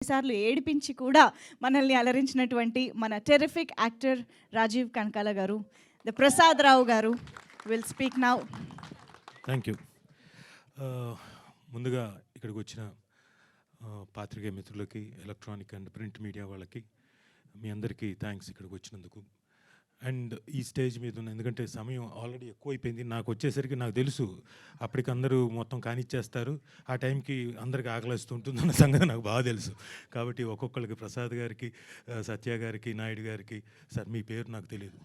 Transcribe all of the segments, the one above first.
సార్లు ఏడిపించి కూడా మనల్ని అలరించినటువంటి మన టెరిఫిక్ యాక్టర్ రాజీవ్ కనకాల గారు, ద ప్రసాద్ రావు గారు will speak now. Thank you. ముందుగా ఇక్కడికి వచ్చిన పాత్రికేయ మిత్రులకి, ఎలక్ట్రానిక్ అండ్ ప్రింట్ మీడియా వాళ్ళకి, మీ అందరికీ థ్యాంక్స్ ఇక్కడికి వచ్చినందుకు. అండ్ ఈ స్టేజ్ మీద ఉన్న, ఎందుకంటే సమయం ఆల్రెడీ ఎక్కువైపోయింది. నాకు వచ్చేసరికి నాకు తెలుసు అప్పటికి అందరూ మొత్తం కానిచ్చేస్తారు, ఆ టైంకి అందరికి ఆకలిస్తుంటుంది అన్న సంగతి నాకు బాగా తెలుసు. కాబట్టి ఒక్కొక్కరికి, ప్రసాద్ గారికి, సత్య గారికి, నాయుడు గారికి, సార్ మీ పేరు నాకు తెలియదు,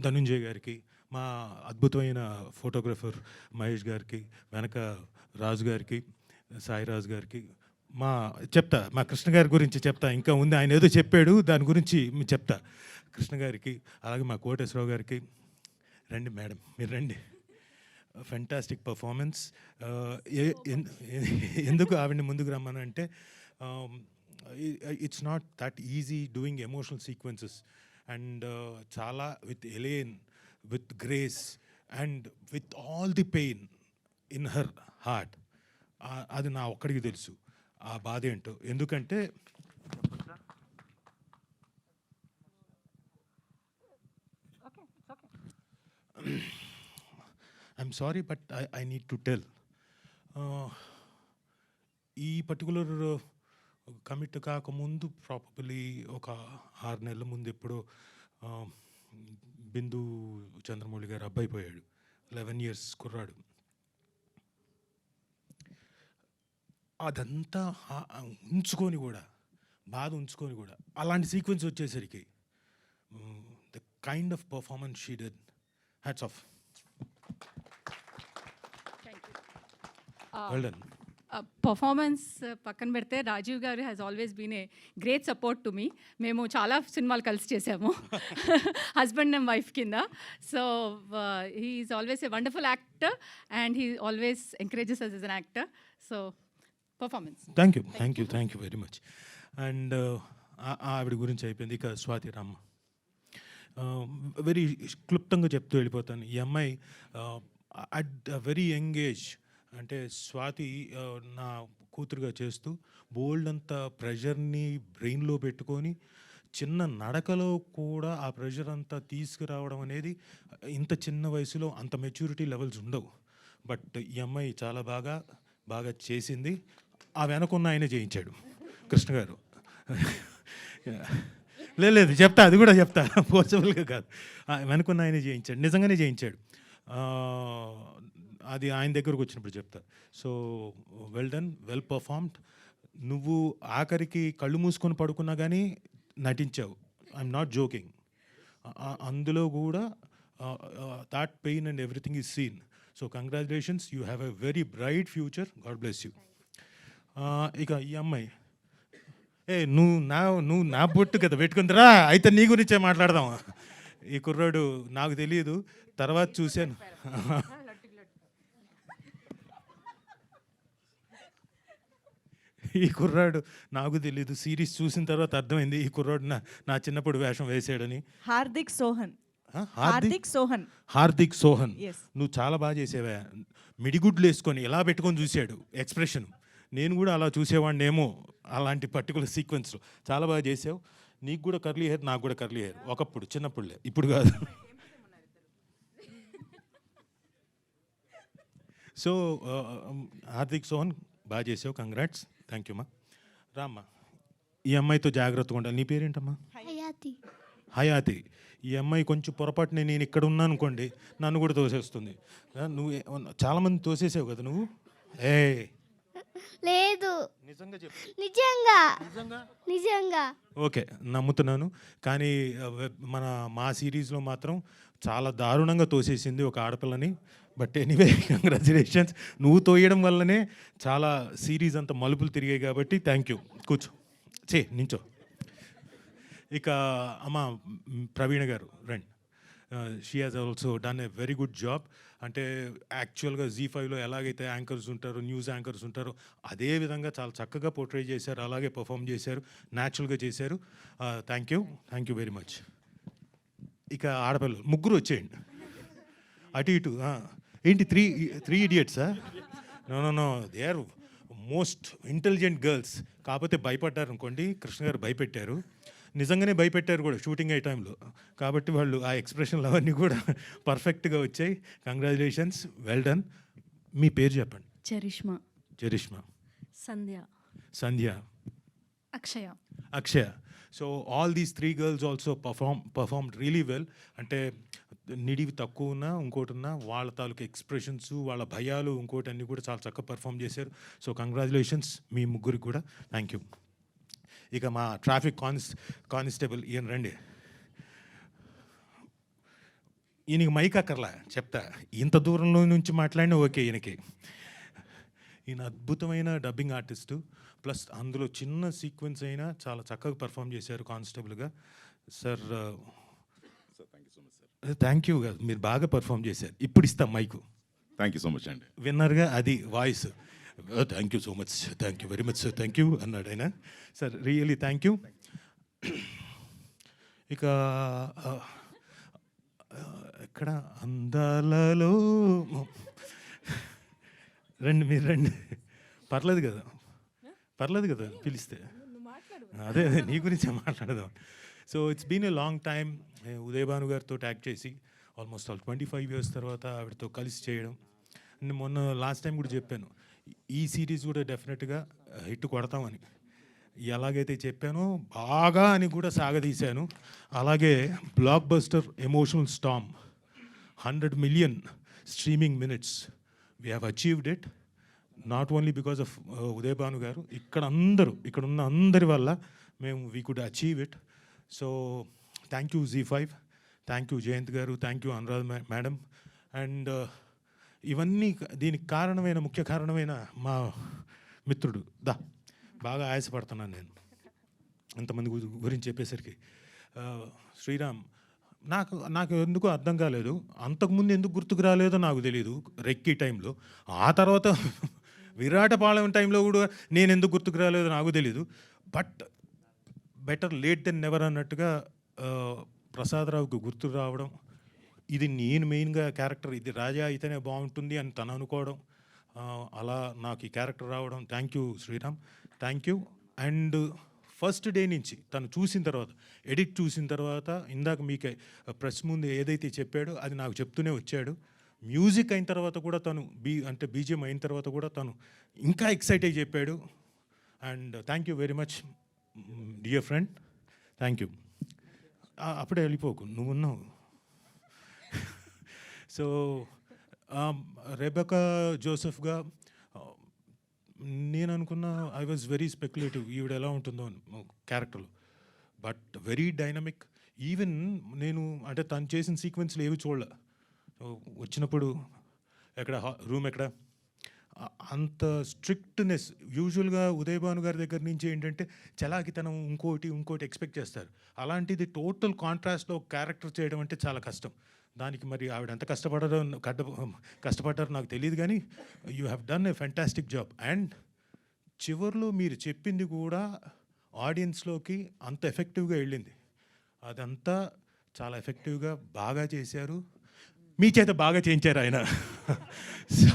ధనుంజయ్ గారికి, మా అద్భుతమైన ఫోటోగ్రఫర్ మహేష్ గారికి, వెనక రాజు గారికి, సాయిరాజు గారికి, మా కృష్ణ గారి గురించి చెప్తా. ఇంకా ఉంది, ఆయన ఏదో చెప్పాడు, దాని గురించి చెప్తా. కృష్ణ గారికి, అలాగే మా కోటేశ్వరరావు గారికి. రండి మేడం, మీరు రండి. Fantastic performance. ఎందుకు ఆవిడని ముందుకు రమ్మనంటే, it's not that easy doing emotional sequences. And చాలా with elan, with grace and with all the pain in her heart. అది నా ఒక్కడికి తెలుసు ఆ బాధ ఏంటో. ఎందుకంటే I'm sorry but I need to tell. ఈ పర్టికులర్ కమిట్ కాకముందు, ప్రాబబ్లీ ఒక 6 నెలల ముందు ఎప్పుడో, బిందు చంద్రమౌళి గారు అబ్బాయి పోయాడు, 11 years కుర్రాడు. అదంతా ఉంచుకొని కూడా, బాధ ఉంచుకొని కూడా, అలాంటి సీక్వెన్స్ వచ్చేసరికి the kind of performance she did, hats off. Well done. Performance పక్కన పెడితే Rajiv garu has always been a great support to me. మేము చాలా సినిమాలు కలిసి చేసాము, హస్బెండ్ అండ్ వైఫ్ కింద. So he is always a wonderful actor and he always encourages us as an actor. So performance. Thank you very much. And ఆవిడ గురించి అయిపోయింది. ఇక స్వాతి రామ్మ, వెరీ క్లుప్తంగా చెప్తూ వెళ్ళిపోతాను. ఈ అమ్మాయి అట్ వెరీ యంగ్ ఏజ్, అంటే స్వాతి నా కూతురుగా చేస్తూ బోల్డ్ అంత ప్రెషర్ని బ్రెయిన్లో పెట్టుకొని, చిన్న నడకలో కూడా ఆ ప్రెషర్ అంతా తీసుకురావడం అనేది, ఇంత చిన్న వయసులో అంత మెచ్యూరిటీ లెవెల్స్ ఉండవు. బట్ ఈ అమ్మాయి చాలా బాగా చేసింది. ఆ వెనకున్న ఆయన చేయించాడు, కృష్ణ గారు. లేదు చెప్తా, అది కూడా చెప్తా, పోసిబుల్గా కాదు. వెనకున్న ఆయన చేయించాడు, నిజంగానే చేయించాడు. అది ఆయన దగ్గరకు వచ్చినప్పుడు చెప్తా. So well done, well performed. నువ్వు ఆఖరికి కళ్ళు మూసుకొని పడుకున్నా కానీ నటించావు, ఐఎమ్ నాట్ జోకింగ్. అందులో కూడా that pain and everything is seen. So congratulations, you have a very bright future, God bless you. ఇక ఈ అమ్మాయి, నువ్వు నా బొట్టు కదా పెట్టుకుందిరా, అయితే నీ గురించే మాట్లాడదాం. ఈ కుర్రాడు నాకు తెలియదు, తర్వాత చూశాను. ఈ కుర్రాడు నాకు తెలీదు, సిరీస్ చూసిన తర్వాత అర్థమైంది ఈ కుర్రాడు నా చిన్నప్పుడు వేషం వేసాడని. హార్దిక్ సోహన్. నువ్వు చాలా బాగా చేసేవా. మిడిగుడ్లు వేసుకొని ఇలా పెట్టుకొని చూశాడు ఎక్స్ప్రెషన్. నేను కూడా అలా చూసేవాడినేమో అలాంటి పర్టికులర్ సీక్వెన్స్లో. చాలా బాగా చేసావు. నీకు కూడా కర్లీ హెయిర్, నాకు కూడా కర్లీ హెయిర్, ఒకప్పుడు చిన్నప్పుడులే, ఇప్పుడు కాదు. సో హార్దిక్ సోహన్ బాగా చేసావు, కంగ్రాట్స్. థ్యాంక్ యూ మా. రామ్మా, ఈ అమ్మాయితో జాగ్రత్తగా ఉండాలి. నీ పేరేంటమ్మా? హయాతి. ఈ అమ్మాయి కొంచెం పొరపాటునే నేను ఇక్కడ ఉన్నాను అనుకోండి, నన్ను కూడా తోసేస్తుంది. నువ్వు చాలామంది తోసేసావు కదా నువ్వు. లేదు, నిజంగా చెప్పు. నిజంగా ఓకే, నమ్ముతున్నాను. కానీ మా సిరీస్లో మాత్రం చాలా దారుణంగా తోసేసింది ఒక ఆడపిల్లని. But anyway, congratulations. నువ్వు తోయడం వల్లనే చాలా సిరీస్ అంతా మలుపులు తిరిగాయి కాబట్టి థ్యాంక్ యూ. కూర్చో, నించో. ఇక అమ్మ ప్రవీణ గారు రండి. She has also done a very good job. అంటే యాక్చువల్గా ZEE5లో ఎలాగైతే యాంకర్స్ ఉంటారో, న్యూస్ యాంకర్స్ ఉంటారో, అదే విధంగా చాలా చక్కగా పోర్ట్రే చేశారు, అలాగే పర్ఫామ్ చేశారు, న్యాచురల్గా చేశారు. Thank you very much. ఇక ఆడపిల్లలు ముగ్గురు వచ్చేయండి, అటు ఇటు. ఏంటి త్రీ ఇడియట్సా? No they are most intelligent girls. కాకపోతే భయపడ్డారు అనుకోండి, కృష్ణ గారు భయపెట్టారు, నిజంగానే భయపెట్టారు కూడా షూటింగ్ అయ్యే టైంలో. కాబట్టి వాళ్ళు ఆ ఎక్స్ప్రెషన్లు అవన్నీ కూడా పర్ఫెక్ట్గా వచ్చాయి. Congratulations, well done. మీ పేరు చెప్పండి. Charishma, Charishma, Sandhya, Sandhya, Akshaya. Akshaya. So all these 3 girls also performed really well. అంటే నిడివి తక్కువ ఉన్నా ఇంకోటి ఉన్నా వాళ్ళ తాలూకు ఎక్స్ప్రెషన్స్, వాళ్ళ భయాలు, ఇంకోటి అన్నీ కూడా చాలా చక్కగా పర్ఫామ్ చేశారు. సో కంగ్రాచులేషన్స్ మీ ముగ్గురికి కూడా. Thank you. ఇక మా ట్రాఫిక్ కానిస్టేబుల్ ఈయన రండి. ఈయనకి మైక్ అక్కర్లా, చెప్తా. ఇంత దూరంలో నుంచి మాట్లాడినా ఓకే ఈయనకి. ఈయన అద్భుతమైన డబ్బింగ్ ఆర్టిస్టు, ప్లస్ అందులో చిన్న సీక్వెన్స్ అయినా చాలా చక్కగా పర్ఫామ్ చేశారు కానిస్టేబుల్గా. Sir thank you. మీరు బాగా పర్ఫామ్ చేశారు. ఇప్పుడు ఇస్తాం mic. Thank you so much అండి. విన్నర్గా అది voice. Thank you so much, thank you very much sir, thank you అన్నాడు ఆయన. Sir really thank you. ఇక ఎక్కడ అందాలలో రండి, మీరు రండి. పర్లేదు కదా, పర్లేదు కదా పిలిస్తే. అదే నీ గురించే మాట్లాడదాం. So it's been a long time. Uday Bhanu గారితో యాక్ట్ చేసి ఆల్మోస్ట్ 25 years తర్వాత ఆవిడతో కలిసి చేయడం. అండ్ మొన్న లాస్ట్ టైం కూడా చెప్పాను, ఈ సిరీస్ కూడా డెఫినెట్గా హిట్ కొడతామని. ఎలాగైతే చెప్పానో బాగా అని కూడా సాగదీశాను. అలాగే blockbuster emotional storm, 100 million streaming minutes, we have achieved it. Not only because of Uday Bhanu garu, ఇక్కడ ఉన్న అందరి వల్ల మేము we could achieve it. So thank you ZEE5, thank you Jayant garu, thank you Anuradha madam. And ఇవన్నీ దీనికి ముఖ్య కారణమైన మా మిత్రుడు బాగా ఆయాసపడుతున్నాను నేను ఇంతమంది గురించి చెప్పేసరికి. శ్రీరామ్ నాకు ఎందుకు అర్థం కాలేదు, అంతకుముందు ఎందుకు గుర్తుకు రాలేదో నాకు తెలియదు రెక్కీ టైంలో. ఆ తర్వాత విరాటపాలెం టైంలో కూడా నేను ఎందుకు గుర్తుకు రాలేదో నాకు తెలీదు. But better late than never అన్నట్టుగా ప్రసాదరావుకి గుర్తు రావడం, ఇది నేను మెయిన్గా క్యారెక్టర్, ఇది రాజా అయితేనే బాగుంటుంది అని తను అనుకోవడం, అలా నాకు ఈ క్యారెక్టర్ రావడం. Thank you Sriram, thank you. And first day నుంచి తను చూసిన తర్వాత, ఎడిట్ చూసిన తర్వాత, ఇందాక మీకు ప్రెస్ ముందు ఏదైతే చెప్పాడో అది నాకు చెప్తూనే వచ్చాడు. మ్యూజిక్ అయిన తర్వాత కూడా తను బీజిఎం అయిన తర్వాత కూడా తను ఇంకా ఎక్సైట్ అయ్యి చెప్పాడు. And thank you very much dear friend, thank you. అప్పుడే వెళ్ళిపోకు, నువ్వు ఉన్నావు. సో రెబెకా జోసెఫ్గా నేను అనుకున్నా, ఐ వాజ్ వెరీ స్పెక్యులేటివ్ ఈవిడ ఎలా ఉంటుందో క్యారెక్టర్లో. But very dynamic. ఈవెన్ నేను అంటే తను చేసిన సీక్వెన్స్లు ఏవి చూడలే. వచ్చినప్పుడు రూమ్ ఎక్కడ అంత స్ట్రిక్ట్నెస్. యూజువల్గా ఉదయ్ భాను గారి దగ్గర నుంచి ఏంటంటే చలాకితనం, ఇంకోటి ఎక్స్పెక్ట్ చేస్తారు. అలాంటిది టోటల్ కాంట్రాస్ట్లో క్యారెక్టర్ చేయడం అంటే చాలా కష్టం. దానికి మరి ఆవిడ ఎంత కష్టపడ్డారో నాకు తెలియదు, కానీ you have done a fantastic job. And చివర్లో మీరు చెప్పింది కూడా ఆడియన్స్లోకి అంత ఎఫెక్టివ్గా వెళ్ళింది. అదంతా చాలా ఎఫెక్టివ్గా బాగా చేశారు. మీ చేత బాగా చేయించారు ఆయన. సో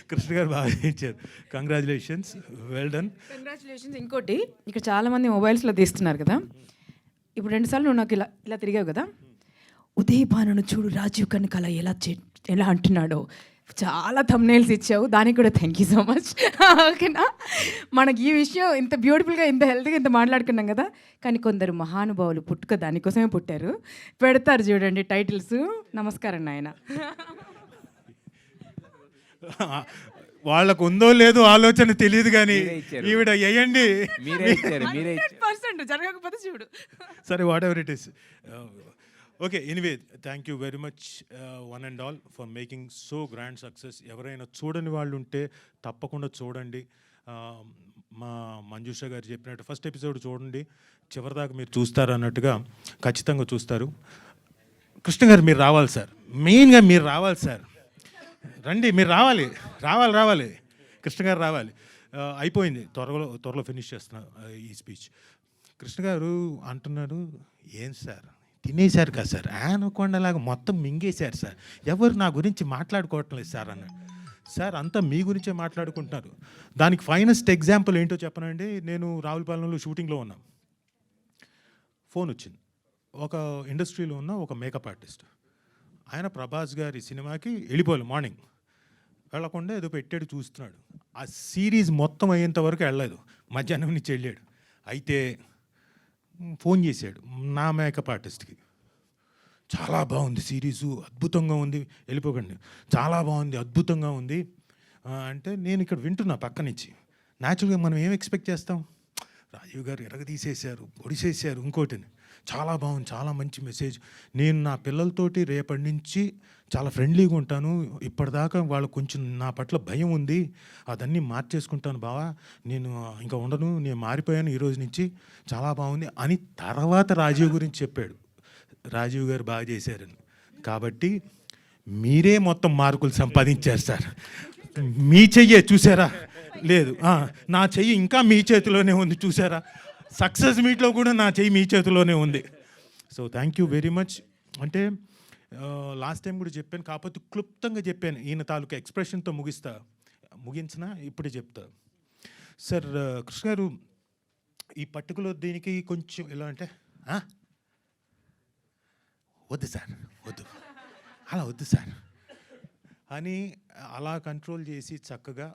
కృష్ణ గారు బాగా చేయించారు. Congratulations, well done. కంగ్రాచులేషన్స్. ఇంకోటి, ఇక్కడ చాలామంది మొబైల్స్లో తీస్తున్నారు కదా, ఇప్పుడు 2 సార్లు నువ్వు నాకు ఇలా తిరిగావు కదా, ఉదయ్ భానును చూడు రాజీవ్ కనకాల ఎలా అంటున్నాడో చాలా థంబ్నెయిల్స్ ఇచ్చావు, దానికి కూడా థ్యాంక్ యూ సో మచ్. ఓకేనా, మనకి ఈ విషయం ఇంత బ్యూటిఫుల్గా, ఇంత హెల్తీగా ఇంత మాట్లాడుకున్నాం కదా, కానీ కొందరు మహానుభావులు పుట్టుక దానికోసమే పుట్టారు. పెడతారు చూడండి టైటిల్స్. నమస్కారం నాయన. వాళ్ళకు ఉందో లేదో ఆలోచన తెలియదు, కానీ ఈవిడ వేయండి. 100% జరగకపోతే చూడు. సరే, what ever it is. Okay, anyway thank you very much one and all for making so grand success. ఎవరైనా చూడని వాళ్ళు ఉంటే తప్పకుండా చూడండి. మా మంజుష గారు చెప్పినట్టు ఫస్ట్ ఎపిసోడ్ చూడండి, చివరిదాకా మీరు చూస్తారు అన్నట్టుగా ఖచ్చితంగా చూస్తారు. కృష్ణ గారు మీరు రావాలి సార్, మెయిన్గా మీరు రావాలి సార్. రండి, మీరు రావాలి. కృష్ణ గారు రావాలి. అయిపోయింది, త్వరలో ఫినిష్ చేస్తున్నా ఈ స్పీచ్. కృష్ణ గారు అంటున్నారు, ఏం సార్ తినేశారు కదా సార్, ఆనకొండలాగా మొత్తం మింగేశారు సార్, ఎవరు నా గురించి మాట్లాడుకోవటం లేదు సార్ అన్నాడు. సార్ అంతా మీ గురించే మాట్లాడుకుంటున్నారు. దానికి ఫైనెస్ట్ ఎగ్జాంపుల్ ఏంటో చెప్పనండి. నేను రావులపాలెంలో షూటింగ్లో ఉన్నా. ఫోన్ వచ్చింది. ఒక ఇండస్ట్రీలో ఉన్న ఒక మేకప్ ఆర్టిస్ట్. ఆయన ప్రభాస్ గారి సినిమాకి వెళ్ళిపోవాలి మార్నింగ్. వెళ్ళకుండా ఏదో పెట్టాడు చూస్తున్నాడు. ఆ సిరీస్ మొత్తం అయ్యేంత వరకు వెళ్ళలేదు. మధ్యాహ్నం నుంచి వెళ్ళాడు. అయితే ఫోన్ చేశాడు నా మేకప్ ఆర్టిస్ట్కి. చాలా బాగుంది సిరీసు, అద్భుతంగా ఉంది, వెళ్ళిపోకండి, చాలా బాగుంది, అద్భుతంగా ఉంది అంటే నేను ఇక్కడ వింటున్నా పక్క నుంచి. న్యాచురల్గా మనం ఏం ఎక్స్పెక్ట్ చేస్తాం? రాజీవ్ గారు ఎరగదీసేశారు, పొడిసేశారు, ఇంకోటిని. చాలా బాగుంది, చాలా మంచి మెసేజ్. నేను నా పిల్లలతోటి రేపటి నుంచి చాలా ఫ్రెండ్లీగా ఉంటాను. ఇప్పటిదాకా వాళ్ళకు కొంచెం నా పట్ల భయం ఉంది, అదన్నీ మార్చేసుకుంటాను బావా, నేను ఇంకా ఉండను, నేను మారిపోయాను ఈరోజు నుంచి, చాలా బాగుంది అని తర్వాత రాజీవ్ గురించి చెప్పాడు. రాజీవ్ గారు బాగా చేశారని. కాబట్టి మీరే మొత్తం మార్కులు సంపాదించారు సార్. మీ చెయ్యే చూసారా? లేదు, నా చెయ్యి ఇంకా మీ చేతిలోనే ఉంది చూసారా? సక్సెస్ మీట్లో కూడా నా చెయ్యి మీ చేతిలోనే ఉంది. So thank you very much. అంటే లాస్ట్ టైం కూడా చెప్పాను, కాకపోతే క్లుప్తంగా చెప్పాను. ఈయన తాలూకా ఎక్స్ప్రెషన్తో ముగించినా ఇప్పుడే చెప్తా. సార్ కృష్ణ గారు, ఈ పర్టికులర్ దీనికి కొంచెం ఎలా అంటే వద్దు సార్, వద్దు, అలా వద్దు సార్ అని అలా కంట్రోల్ చేసి చక్కగా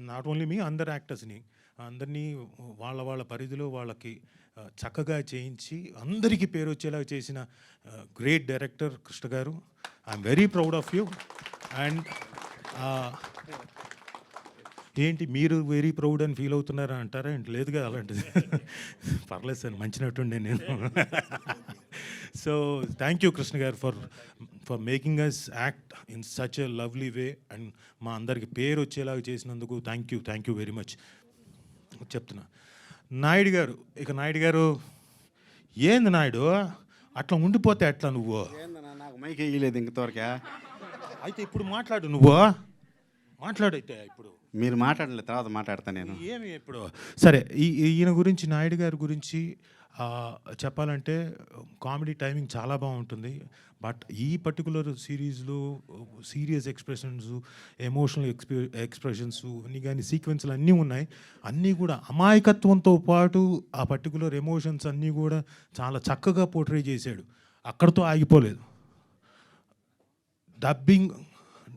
నాట్ ఓన్లీ మీ, అందరు యాక్టర్స్ని అందరినీ వాళ్ళ పరిధిలో వాళ్ళకి చక్కగా చేయించి అందరికీ పేరు వచ్చేలా చేసిన గ్రేట్ డైరెక్టర్ కృష్ణ గారు. I'm very proud of you. And ఏంటి మీరు వెరీ ప్రౌడ్ అని ఫీల్ అవుతున్నారా అంటారా? ఏంటి లేదుగా అలాంటిది. పర్లేదు సార్, మంచి నటుండే నేను. So thank you Krishna garu for making us act in such a lovely way and మా అందరికి పేరు వచ్చేలాగా చేసినందుకు థ్యాంక్ యూ వెరీ మచ్ చెప్తున్నా. నాయుడు గారు ఏంది నాయుడు అట్లా ఉండిపోతే అట్లా నువ్వు? నాకు మైక్ వేయలేదు ఇంతవరకే. అయితే ఇప్పుడు మాట్లాడు, నువ్వు మాట్లాడైతే ఇప్పుడు మీరు మాట్లాడలేదు, తర్వాత మాట్లాడతా నేను. ఏమి ఇప్పుడు సరే, ఈయన గురించి, నాయుడు గారి గురించి చెప్పాలంటే కామెడీ టైమింగ్ చాలా బాగుంటుంది. బట్ ఈ పర్టికులర్ సిరీస్లో సీరియస్ ఎక్స్ప్రెషన్స్, ఎమోషనల్ ఎక్స్ప్రెషన్స్ అన్నీ కానీ సీక్వెన్స్లు అన్నీ ఉన్నాయి. అన్నీ కూడా అమాయకత్వంతో పాటు ఆ పర్టికులర్ ఎమోషన్స్ అన్నీ కూడా చాలా చక్కగా పోర్ట్రే చేశాడు. అక్కడితో ఆగిపోలేదు.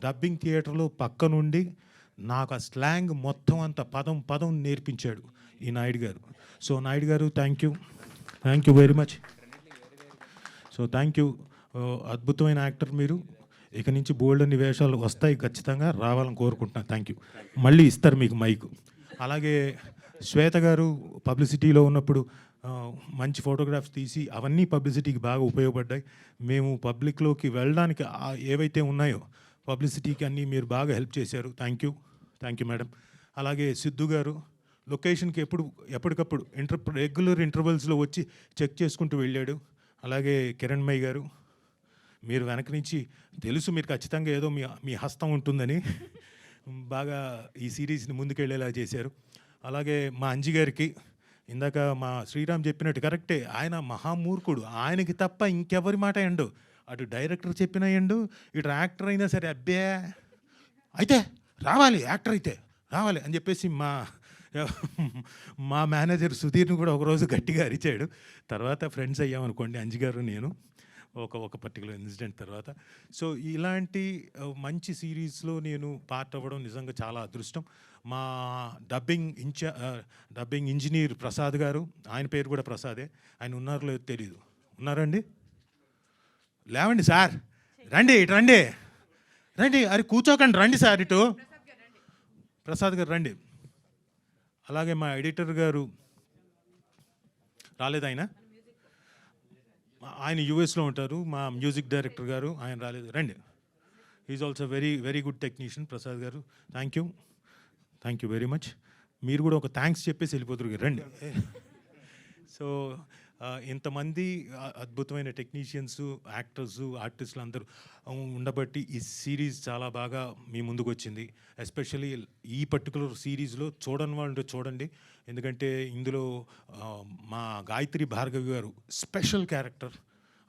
డబ్బింగ్ థియేటర్లో పక్క నుండి నాకు ఆ స్లాంగ్ మొత్తం అంతా పదం నేర్పించాడు ఈ నాయుడు గారు. సో నాయుడు గారు thank you very much. So thank you. అద్భుతమైన యాక్టర్ మీరు. ఇక నుంచి బోల్డ్ అన్ని వేషాలు వస్తాయి, ఖచ్చితంగా రావాలని కోరుకుంటున్నాను. Thank you. మళ్ళీ ఇస్తారు మీకు మైక్. అలాగే శ్వేత గారు పబ్లిసిటీలో ఉన్నప్పుడు మంచి ఫోటోగ్రాఫ్స్ తీసి అవన్నీ పబ్లిసిటీకి బాగా ఉపయోగపడ్డాయి. మేము పబ్లిక్లోకి వెళ్ళడానికి ఏవైతే ఉన్నాయో పబ్లిసిటీకి అన్నీ మీరు బాగా హెల్ప్ చేశారు. Thank you madam. అలాగే సిద్ధు గారు లొకేషన్కి ఎప్పటికప్పుడు రెగ్యులర్ ఇంటర్వెల్స్లో వచ్చి చెక్ చేసుకుంటూ వెళ్ళాడు. అలాగే కిరణ్మయ్య గారు, మీరు వెనక నుంచి తెలుసు మీరు ఖచ్చితంగా ఏదో మీ హస్తం ఉంటుందని బాగా ఈ సిరీస్ని ముందుకెళ్ళేలా చేశారు. అలాగే మా అంజి గారికి, ఇందాక మా శ్రీరామ్ చెప్పినట్టు కరెక్టే, ఆయన మహామూర్ఖుడు. ఆయనకి తప్ప ఇంకెవరి మాట ఎండు. అటు డైరెక్టర్ చెప్పినా ఎండు, ఇటు యాక్టర్ అయినా సరే అబ్బే అయితే రావాలి, యాక్టర్ అయితే రావాలి అని చెప్పేసి మా మేనేజర్ సుధీర్ని కూడా ఒకరోజు గట్టిగా అరిచాడు. తర్వాత ఫ్రెండ్స్ అయ్యామనుకోండి అంజి గారు నేను ఒక పర్టికులర్ ఇన్సిడెంట్ తర్వాత. సో ఇలాంటి మంచి సిరీస్లో నేను పార్ట్ అవ్వడం నిజంగా చాలా అదృష్టం. మా డబ్బింగ్ ఇంజనీర్ ప్రసాద్ గారు, ఆయన పేరు కూడా ప్రసాదే, ఆయన ఉన్నారో లేదో తెలీదు. ఉన్నారండి? లేవండి సార్, రండి, ఇటు రండి, అరే కూర్చోకండి, రండి సార్ ఇటు. ప్రసాద్ గారు రండి. అలాగే మా ఎడిటర్ గారు రాలేదు, ఆయన యూఎస్లో ఉంటారు. మా మ్యూజిక్ డైరెక్టర్ గారు, ఆయన రాలేదు, రండి. Is also very good technician Prasad garu. Thank you very much. మీరు కూడా ఒక థ్యాంక్స్ చెప్పేసి వెళ్ళిపోతారు, రండి. సో ఇంతమంది అద్భుతమైన టెక్నీషియన్స్, యాక్టర్స్, ఆర్టిస్టులు అందరూ ఉండబట్టి ఈ సిరీస్ చాలా బాగా మీ ముందుకు వచ్చింది. ఎస్పెషల్లీ ఈ పర్టికులర్ సిరీస్లో చూడని వాళ్ళు చూడండి, ఎందుకంటే ఇందులో మా గాయత్రి భార్గవి గారు స్పెషల్ క్యారెక్టర్.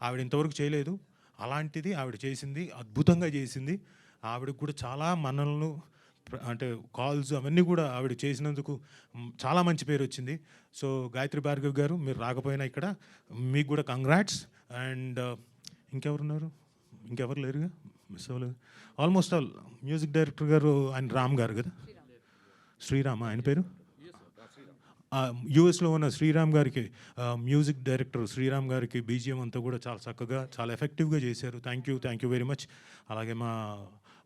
ఆవిడ ఇంతవరకు చేయలేదు, అలాంటిది ఆవిడ చేసింది, అద్భుతంగా చేసింది. ఆవిడకి కూడా చాలా మనల్ని అంటే కాల్స్ అవన్నీ కూడా ఆవిడ చేసినందుకు చాలా మంచి పేరు వచ్చింది. సో గాయత్రి భార్గవ్ గారు మీరు రాకపోయినా ఇక్కడ మీకు కూడా కంగ్రాట్స్. అండ్ ఇంకెవరున్నారు? ఇంకెవరు లేరుగా, మిస్ అవ్వలేదు. ఆల్మోస్ట్ ఆల్ మ్యూజిక్ డైరెక్టర్ గారు ఆయన రామ్ గారు కదా, శ్రీరామ్ ఆయన పేరు. యూఎస్లో ఉన్న శ్రీరామ్ గారికి, మ్యూజిక్ డైరెక్టర్ శ్రీరామ్ గారికి బీజిఎం అంతా కూడా చాలా చక్కగా చాలా ఎఫెక్టివ్గా చేశారు. Thank you very much. అలాగే మా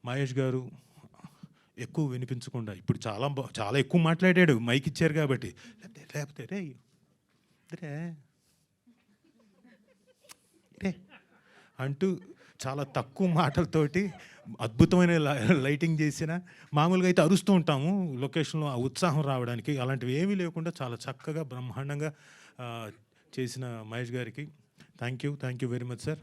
మహేష్ గారు ఎక్కువ వినిపించకుండా ఇప్పుడు చాలా ఎక్కువ మాట్లాడాడు, మైక్ ఇచ్చారు కాబట్టి. లేకపోతే రే అంటూ చాలా తక్కువ మాటలతోటి అద్భుతమైన లైటింగ్ చేసిన, మామూలుగా అయితే అరుస్తూ ఉంటాము లొకేషన్లో ఆ ఉత్సాహం రావడానికి, అలాంటివి ఏమీ లేకుండా చాలా చక్కగా బ్రహ్మాండంగా చేసిన మహేష్ గారికి thank you very much sir.